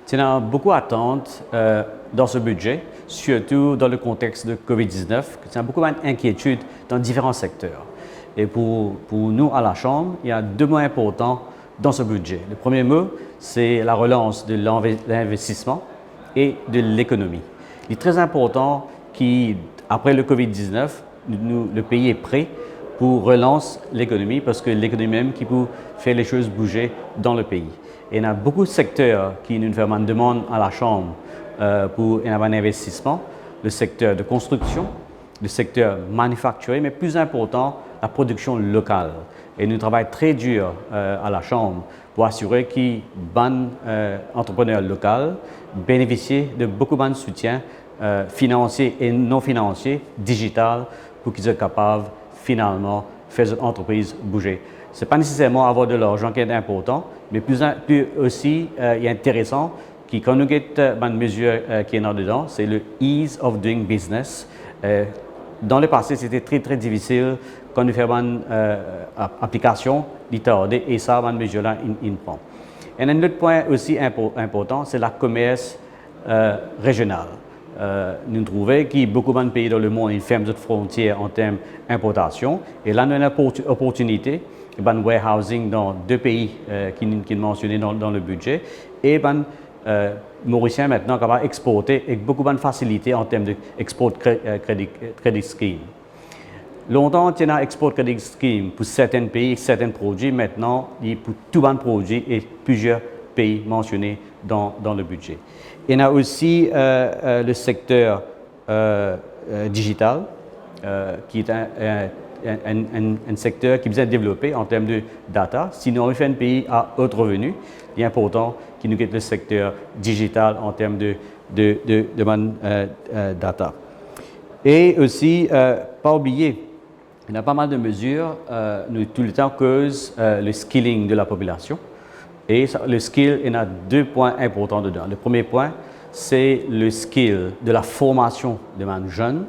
Il y a beaucoup d'attentes dans ce budget, surtout dans le contexte de COVID-19. Il y a beaucoup d'inquiétudes dans différents secteurs. Et pour nous, à la Chambre, il y a deux mots importants dans ce budget. Le premier mot, c'est la relance de l'investissement et de l'économie. Il est très important qu'après le COVID-19, le pays est prêt pour relancer l'économie parce que l'économie même qui peut faire les choses bouger dans le pays. Et il y a beaucoup de secteurs qui nous font une demande à la Chambre pour un investissement. Le secteur de construction, le secteur manufacturier, mais plus important, la production locale. Et nous travaillons très dur à la Chambre pour assurer que les entrepreneurs locaux bénéficient de beaucoup de soutien financier et non financier, digital, pour qu'ils soient capables finalement de faire cette entreprise bouger. Ce n'est pas nécessairement avoir de l'argent qui est important, mais plus aussi il est intéressant que quand nous avons une mesure qui est là-dedans, c'est le ease of doing business. Dans le passé, c'était très difficile quand nous faisons une application tardée et ça, cette mesure-là, il prend. Et un autre point aussi important, c'est la commerce régionale. Nous trouvons qu'il y a beaucoup de pays dans le monde qui ferment leurs frontières en termes d'importation. Et là, nous avons une opportunité, un warehousing dans deux pays qui sont mentionnés dans le budget. Et Mauricien maintenant capable d'exporter avec beaucoup de facilité en termes d'export credit scheme. Longtemps, il y a un export credit scheme pour certains pays et certains produits. Maintenant, il y a pour tous les produits et plusieurs pays mentionnés dans le budget. Il y a aussi le secteur digital, qui est un secteur qui est bien développé en termes de data. Sinon, on fait un pays à haut revenu, il est important qu'il nous ait le secteur digital en termes de data. Et aussi, pas oublier, il y a pas mal de mesures, nous tout le temps causent le skilling de la population. Et le skill, il y a deux points importants dedans. Le premier point, c'est le skill de la formation de man jeunes.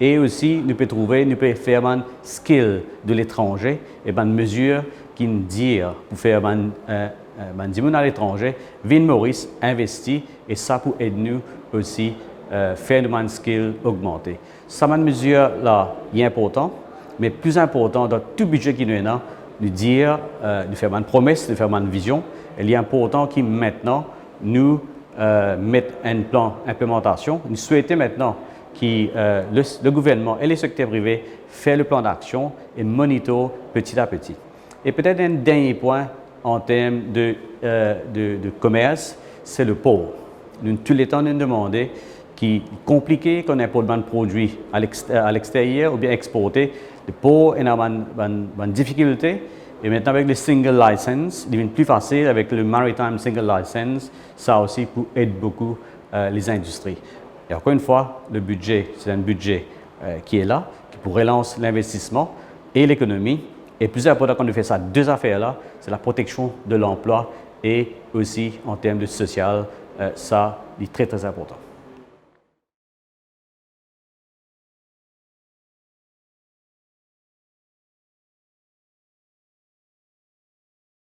Et aussi, nous pouvons faire un skill de l'étranger et une mesure qui nous dit pour faire un à l'étranger, Vin Maurice investit et ça peut aider nous aussi faire un skill augmenté. Ça, une mesure là, est important, mais plus important dans tout budget qui nous est là, de dire, de faire une promesse, de faire une vision. Il est important que maintenant, nous mettions un plan d'implémentation. Nous souhaitons maintenant que le gouvernement et les secteurs privés fassent le plan d'action et monitorent petit à petit. Et peut-être un dernier point en termes de commerce, c'est le port. Nous, tous les temps, nous demandons qui est compliqué qu'on importe un produit à l'extérieur ou bien exporter. Le port est une difficulté. Et maintenant, avec le single license, il devient plus facile avec le maritime single license. Ça aussi pour aider beaucoup les industries. Et encore une fois, le budget, c'est un budget qui est là, qui pour relancer l'investissement et l'économie. Et plus important quand on fait ça, deux affaires-là, c'est la protection de l'emploi et aussi en termes de social, ça est très important.